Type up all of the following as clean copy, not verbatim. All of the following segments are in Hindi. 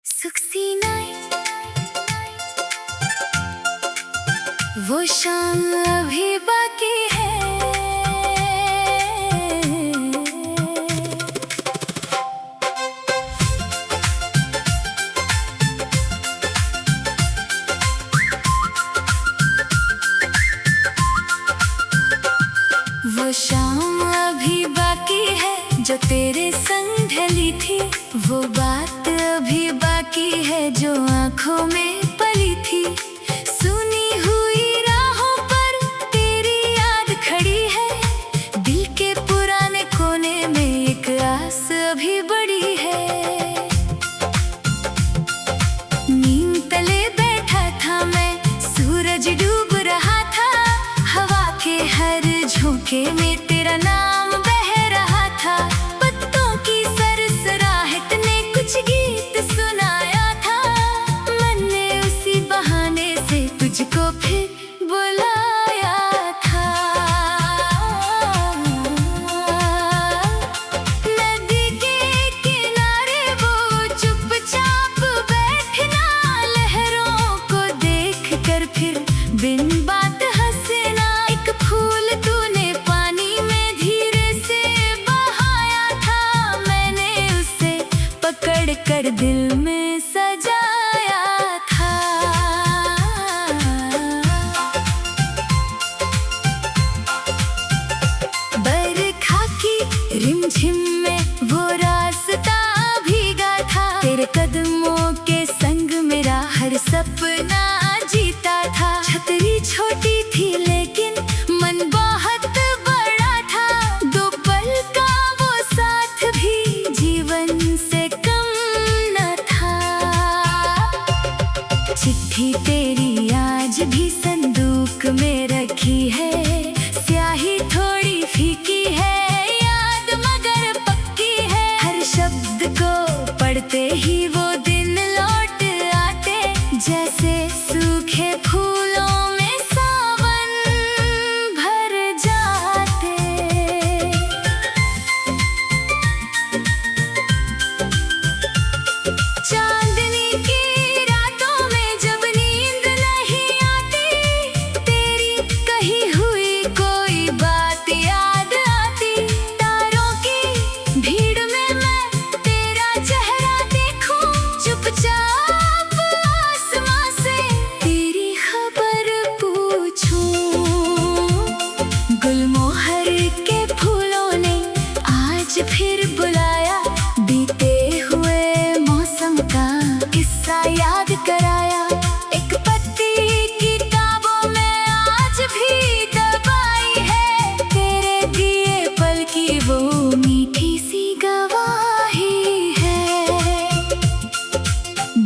सुखसी नाई वो शाम अभी बाकी है। वो शाम अभी बाकी है जो तेरे संग ढली थी। वो बात अभी बाकी है जो आंखों में पली थी। सुनी हुई राहों पर तेरी याद खड़ी है। दिल के पुराने कोने में एक आस अभी बड़ी है। नींद तले बैठा था मैं, सूरज डूब रहा था। हवा के हर झोंके में तेरा नाम बह रहा था। पत्तों की सरसराहट ने कुछ गीत सुनाया था। मन ने उसी बहाने से तुझको फिर बुलाया था। नदी के किनारे वो चुपचाप बैठना, लहरों को देख कर फिर बिन बात हंसना। एक फूल तूने पानी में धीरे से बहाया था। मैंने उसे पकड़ कर दिल में सजाया था। बरखा की रिमझिम में वो रास्ता भीगा था। तेरे कदमों के संग मेरा हर सपना जीता था। छतरी छोटी थी लेकिन मन बहुत बड़ा था। दो पल का वो साथ भी जीवन से कम न था। चिट्ठी तेरी आज भी संदूक में रखी है। स्याही थोड़ी फीकी है, याद मगर पक्की है। हर शब्द को पढ़ते ही वो दिन लौट आते, जैसे सूखे फूलों में सावन भर जाते। चांदनी की रातों में जब नींद नहीं आती, तेरी कही हुई कोई बात याद आती। तारों की भीड़ में मैं तेरा चेहरा देखूं, चुपचाप आसमां से तेरी खबर पूछूं। गुलमोहर के फूलों ने आज फिर बुलाया। बीते हुए मौसम का किस्सा याद कराया। एक पत्ती किताबों में आज भी दबाई है। तेरे दिए पल की वो मीठी सी गवाही है।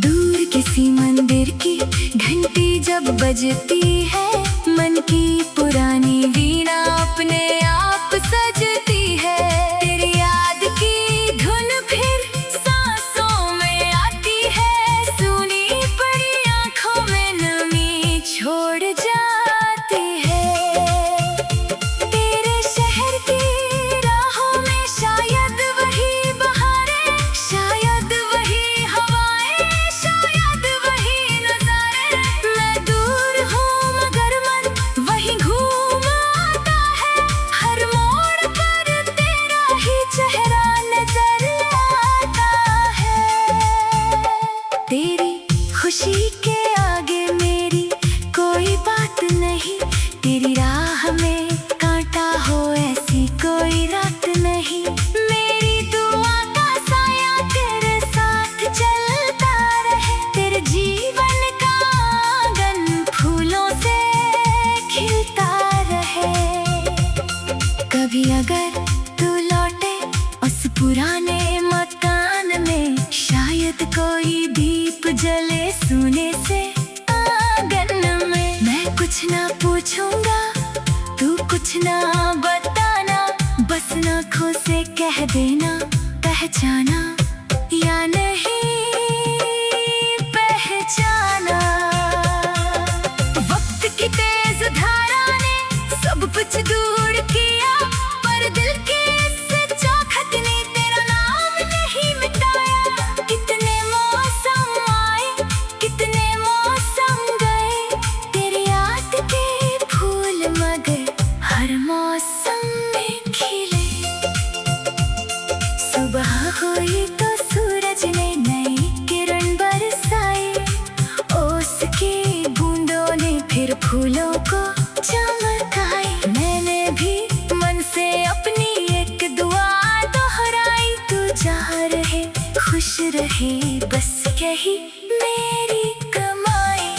दूर किसी मंदिर की घंटी जब बजती है, मन की पुरानी वीणा अपने आप सजती है। तेरी याद की धुन फिर सांसों में आती है। सूनी पड़ी आंखों में नमी छोड़ जाती है। तेरे शहर की राहों में शायद वही बहारें, शायद वही हवाएं, शायद वही नजारे। मैं दूर हूँ मगर मन वही घूम आता है। हर मोड़ पर तेरा ही चेहरा नजर आता है। तेरी खुशी के आगे मेरी कोई बात नहीं। तेरी राह में कांटा हो ऐसी कोई रात नहीं। मेरी दुआ का साया तेरे साथ चलता रहे। तेरे जीवन का आंगन फूलों से खिलता रहे। कभी अगर तू लौटे उस पुराने मकान में, शायद कोई दीप जले सोने से आंगन में। मैं कुछ ना पूछूंगा, तू कुछ ना बताना। बस आँखों से कह देना, पहचाना या नहीं पहचाना। वक्त की तेज धारा ने सब कुछ दूर किया, पर दिल की इस चौखट ने तेरा नाम नहीं मिटाया। कितने मौसम बस यही मेरी कमाई।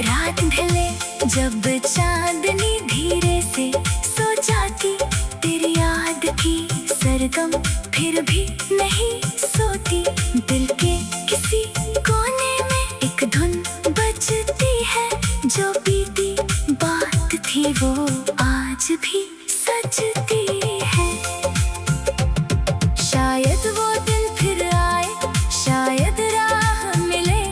रात ढले जब चांदनी धीरे से सो जाती, तेरी याद की सरगम फिर भी नहीं सोती। दिल के किसी कोने में एक धुन बजती है, जो बीती बात थी वो आज भी सजती है। शायद वो दिन फिर आए, शायद राह मिले,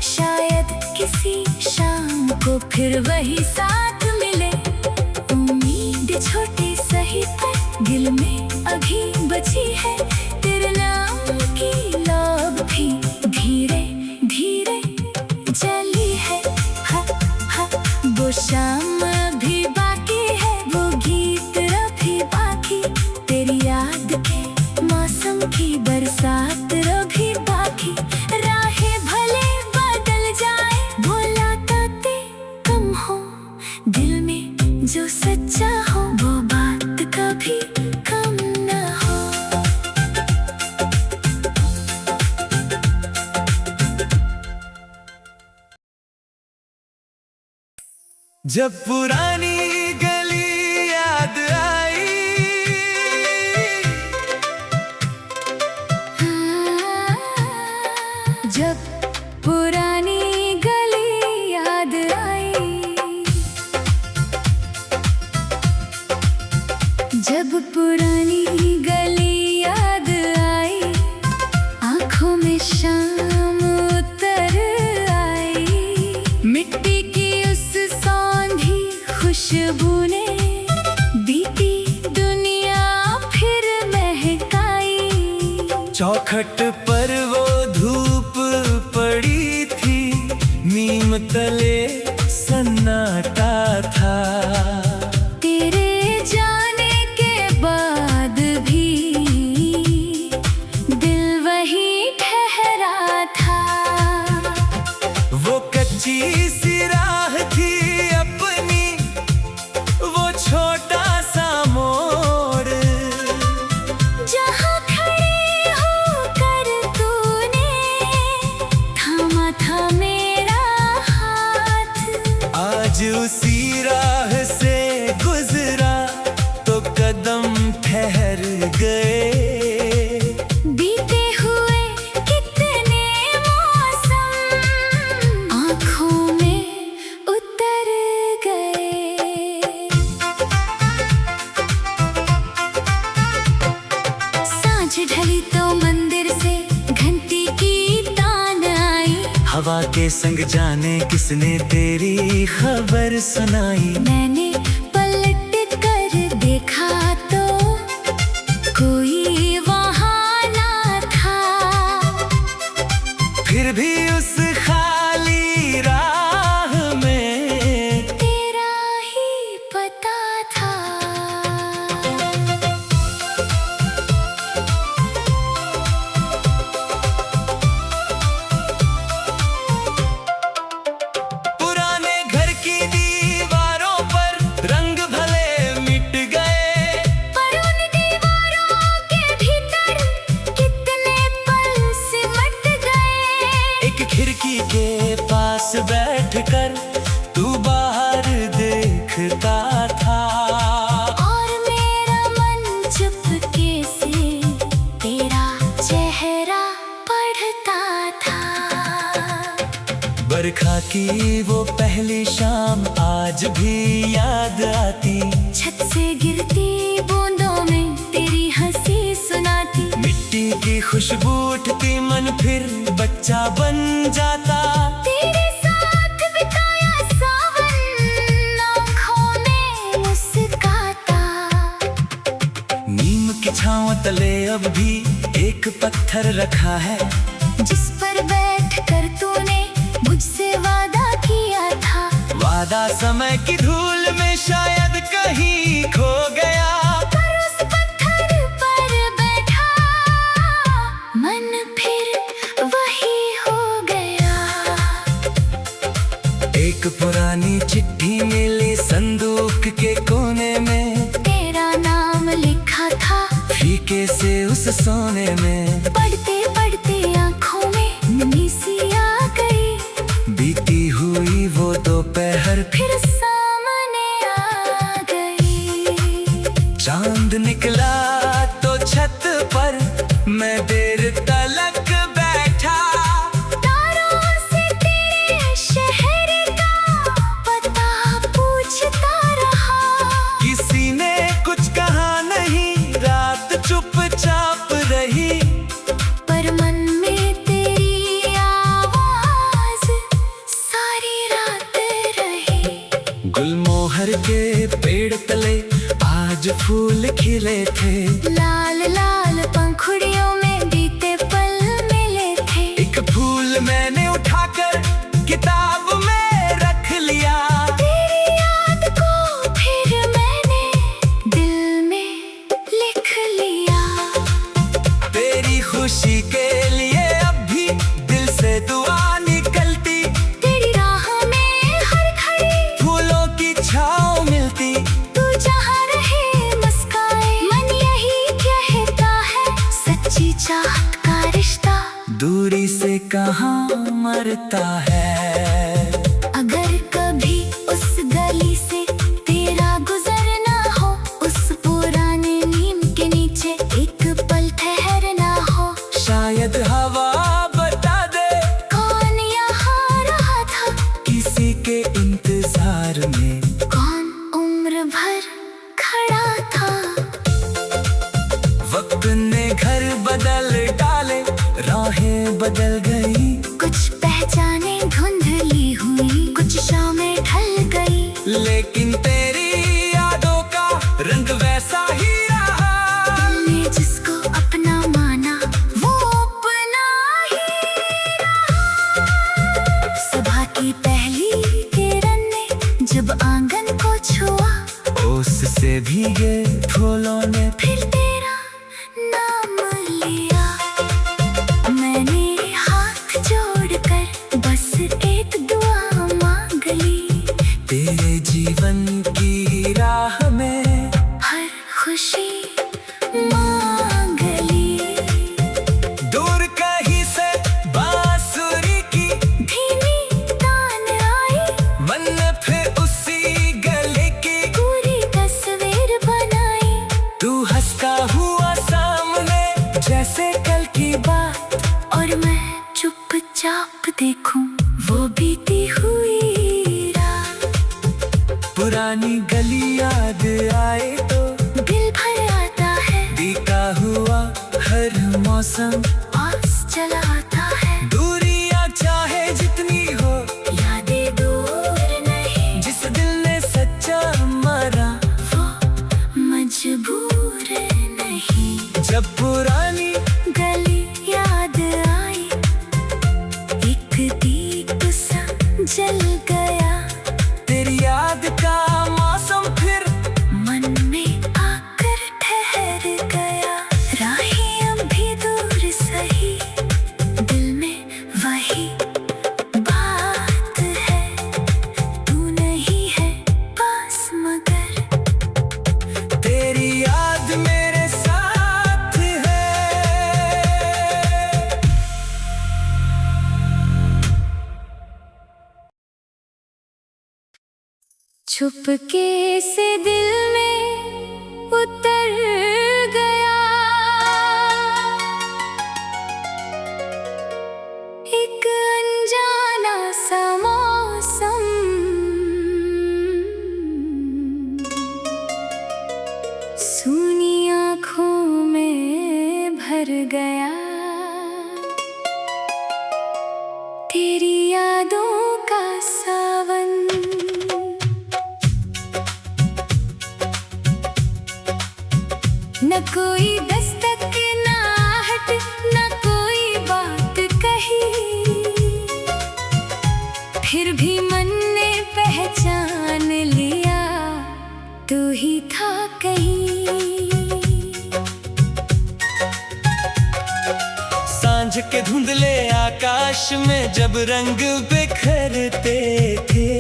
शायद किसी शाम को फिर वही साथ मिले। उम्मीद छोटी सही पर दिल में अभी बची है, तेरे नाम की लौ भी धीरे धीरे जली है। हा हा वो शाम भी बाकी है, वो गीत अभी बाकी, तेरी याद के मौसम की बरसात अभी बाकी। राहें भले बदल जाए, मुलाकातें कम हो, दिल में जो सच्चा हो वो बात कभी कम न हो। जब पुरानी गली याद आई, जब पुरानी गली याद आई, जब पुरानी गली याद आई, आंखों में शाम उतर आई। मिट्टी की उस सौंधी खुशबू ने बीती दुनिया फिर महकाई। चौखट पर वो धूप पड़ी थी, नीम तले सन्नाटा था। तेरे जाने के बाद भी दिल वहीं ठहरा था। वो कच्ची सी राह थी अपनी, वो छोटा सा मोड़, जहाँ खड़े होकर तूने थामा था मेरा हाथ। आज उसी राह से गुजरा तो कदम ठहर गए। बीते हुए कितने मौसम आँखों में उतर गए। सांझ ढली तो मंदिर से घंटी की तान आई। हवा के संग जाने किसने तेरी खबर सुनाई। मैंने पलट कर देखा तो कोई वहाँ ना था, फिर भी उस खाली राह में तेरा ही पता था। पुराने घर की दीवारों पर रंग भले मिट गए, पर उन दीवारों के भीतर कितने पल सिमट गए। एक खिड़की के पास बैठकर तू बाहर देखता था। और मेरा मन चुपके से तेरा चेहरा पढ़ता था। बरखा की वो पहली शाम आज भी याद आती। छत से गिरती बूंदों में तेरी हंसी सुनाती। मिट्टी की खुशबू उठती, मन फिर बच्चा बन जाता। तेरे साथ बिताया सावन, आँखों में मुस्काता। नीम की छांव तले अब भी एक पत्थर रखा है, जिस पर बैठ कर तूने मुझसे वादा किया था। वादा समय की धूल में शायद कहीं खो गया। पर उस पत्थर पर बैठा मन फिर वही हो गया। एक पुरानी चिट्ठी मिली संदूक के कोने में, तेरा नाम लिखा था फीके से उस सोने में। पढ़ते पढ़ते आज फूल खिले थे, लाल लाल पंखुड़ियों में बीते पल मिले थे। एक फूल मैंने उठाकर किताब में रख लिया, तेरी याद को फिर मैंने दिल में लिख लिया। तेरी खुशी के लिए अब भी दिल से दुआ निकलती, तेरी राह में हर घड़ी फूलों की छाँव मिलती। तू जहाँ रहे मुस्काए, मन यही कहता है सच्ची चाहत का रिश्ता दूरी से कहाँ मरता है। अगर कभी उस गली से तेरा गुजरना हो, उस पुराने नीम के नीचे एक पल ठहरना हो, शायद हवा बता दे कौन यहाँ रहा था, किसी के इंतजार में कौन उम्र भर खड़ा था। वक्त ने घर बदल डाले, राहें बदल गई, कुछ पहचाने धुंधली हुई, कुछ शामें ढल गई, लेकिन तेरी यादों का रंग वैसा ही रहा। दिल ने जिसको अपना माना वो अपना ही रहा। सुबह की पहली किरण ने जब आंगन को छुआ, ओस से भीगे फूलों ने फिर तेरा नाम लिया। मैंने हाथ जोड़कर बस एक दुआ मांग ली, तेरे जीवन की राह में हर खुशी मांग ली। दूर कहीं से बांसुरी की धीमी तान आई, मन ने फिर उसी गले की पूरी तस्वीर बनाई। तू हंसता हुआ सामने जैसे कल की बात, और मैं चुपचाप देखूं वो बीती हुई रात। पुरानी गली याद आए तो दिल भर आता है, बीता हुआ हर मौसम पास चला आता है। दूरियां चाहे जितनी हो, यादें दूर नहीं, जिस दिल ने सच्चा मारा वो मजबूर नहीं। जब पुरानी गली याद आई, एक दीप सा जल गया, तेरी याद का मौसम फिर मन में आकर ठहर गया। राहें अब भी दूर सही, दिल में वही बात है, तू नहीं है पास मगर तेरी याद मेरे साथ है। छुपके से दिल में उतर गया एक अनजाना सा मौसम, सूनी आँखों में भर गया, तेरी यादों का सावन। न कोई दस्तक न आहट, न कोई बात कही, फिर भी मन ने पहचान लिया तू ही था कहीं। सांझ के धुंधले आकाश में जब रंग बिखरते थे,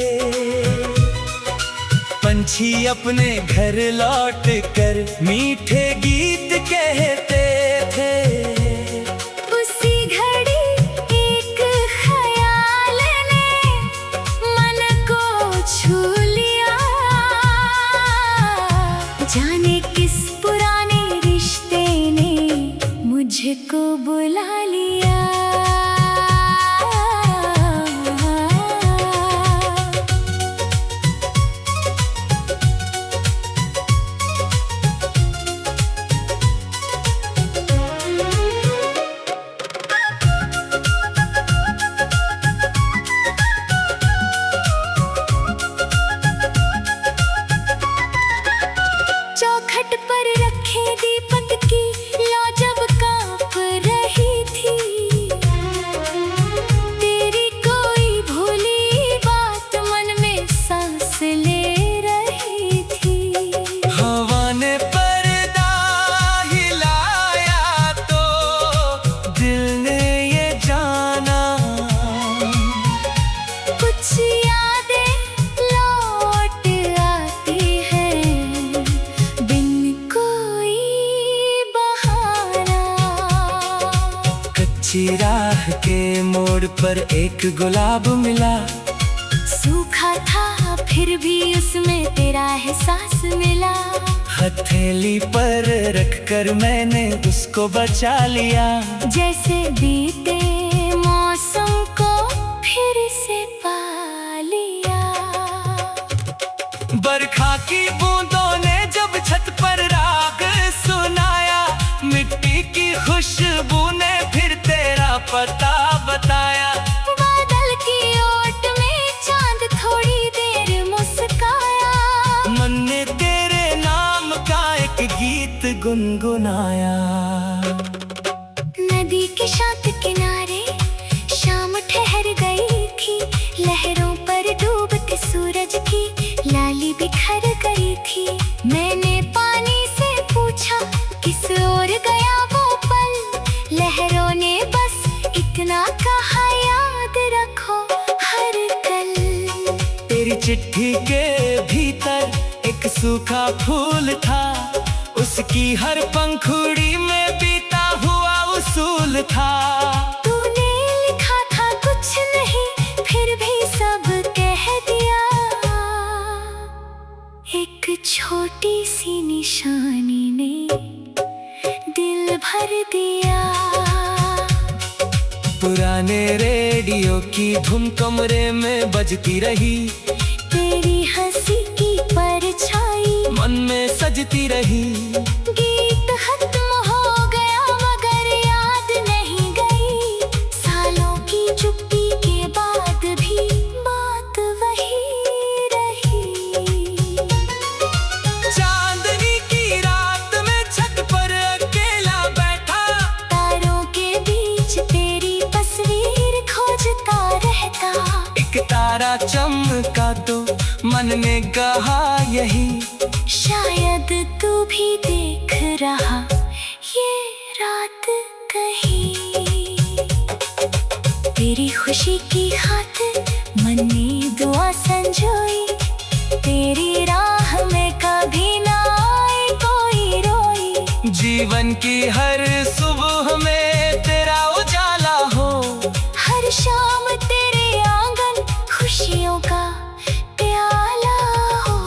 पंछी अपने घर लौट कर मीठे गीत कहते थे। उसी घड़ी एक ख्याल ने मन को छू लिया, जाने किस पुराने रिश्ते ने मुझको बुला लिया। के मोड़ पर एक गुलाब मिला। सूखा था फिर भी उसमें तेरा एहसास मिला। हथेली पर रखकर मैंने उसको बचा लिया। जैसे बीते मौसम को फिर से पा लिया। बरखा की बूंदों ने जब छत पर राग सुनाया, मिट्टी की खुशबू ने फिर तेरा पता बताया। बादल की ओट में चांद थोड़ी देर मुस्काया। मन ने तेरे नाम का एक गीत गुनगुनाया। नदी के शांत किनारे शाम ठहर गई थी। लहरों पर डूबते सूरज की लाली बिखर गई थी। मैंने पानी से पूछा किस ओर गया वो पल। लहरों ने बस इतना कहा, याद रखो हर कल। तेरी चिट्ठी के भीतर एक सूखा फूल था। उसकी हर पंखुड़ी में बीता हुआ उसूल था। तूने लिखा था कुछ नहीं, फिर भी सब कह दिया। एक छोटी सी निशानी ने दिल भर दिया। पुराने रेडियो की धुन कमरे में बजती रही। तेरी हंसी की परछाई मन में सजती रही। गीत खत्म हो गया मगर याद नहीं गई। सालों की चुप्पी के बाद भी बात वही रही। चांदनी की रात में छत पर अकेला बैठा। तारों के बीच तेरी तस्वीर खोजता रहता। एक तारा चमका तो मन ने कहा यही, शायद तू भी देख रहा ये रात कहीं। तेरी खुशी की खातिर मन ने दुआ संजोई। तेरी राह में कभी ना आए कोई रोई। जीवन की हर सुबह में तेरा उजाला हो। हर शाम तेरे आंगन खुशियों का प्याला हो।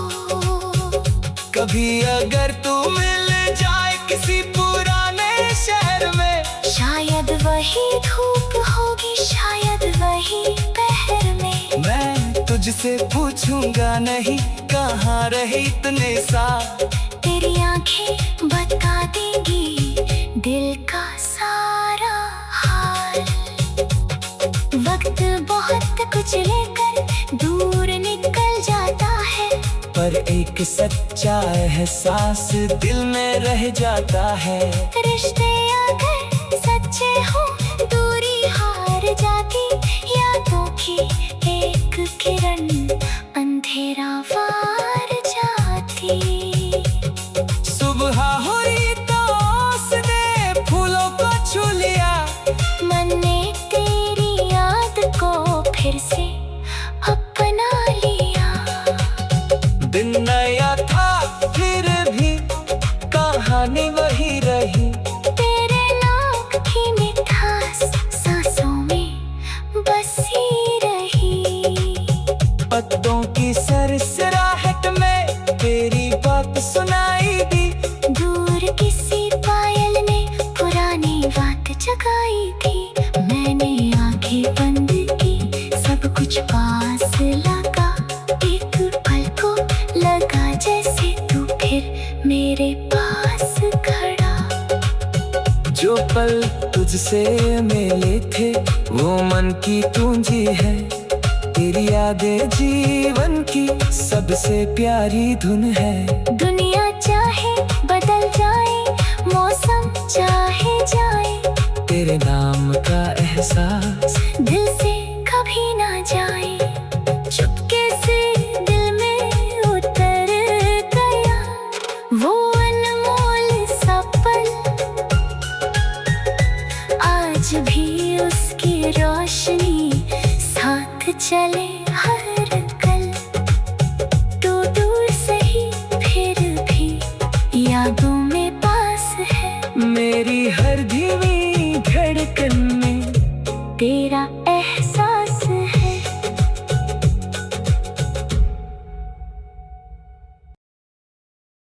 कभी अगर तू मिल जाए किसी पुराने शहर में, शायद वही धूप होगी, शायद वही पहर में। मैं तुझसे पूछूंगा नहीं कहाँ रही इतने साल। तेरी आंखें बता देंगी दिल का सारा हाल। वक्त बहुत कुछ लेकर दूर निकल जाता है, पर एक सच्चा एहसास दिल में रह जाता है। रिश्ते अगर सच्चे हो दूरी हार जाती। यादों की एक किरण अंधेरा वार जाती। सुबह हुई तो उसने फूलों को छू लिया। मन ने तेरी याद को फिर से अपना लिया। दिन नया था फिर भी कहानी वही रही। तेरे नाम की मिठास सांसों में बसी रही। पत्तों की सरसराहट में तेरी बात सुनाई दी। दूर किसी पायल ने पुरानी बात जगाई थी। मैंने आंखें बंद की, सब कुछ पास लगा। एक पल को लगा जैसे तू फिर मेरे पास खड़ा। जो पल तुझसे मिले थे वो मन की पूंजी है। तेरी यादें जीवन की सबसे प्यारी धुन है। दुनिया चाहे बदल जाए, मौसम चाहे जाए, तेरे नाम का एहसास दिल से कभी ना जाए। चुपके से दिल में उतर गया वो अनमोल सा पल। आज भी उसकी रोशनी साथ चले हर कल। तू दूर सही फिर भी यादों में पास है। मेरी हर धीमी धड़कन में तेरा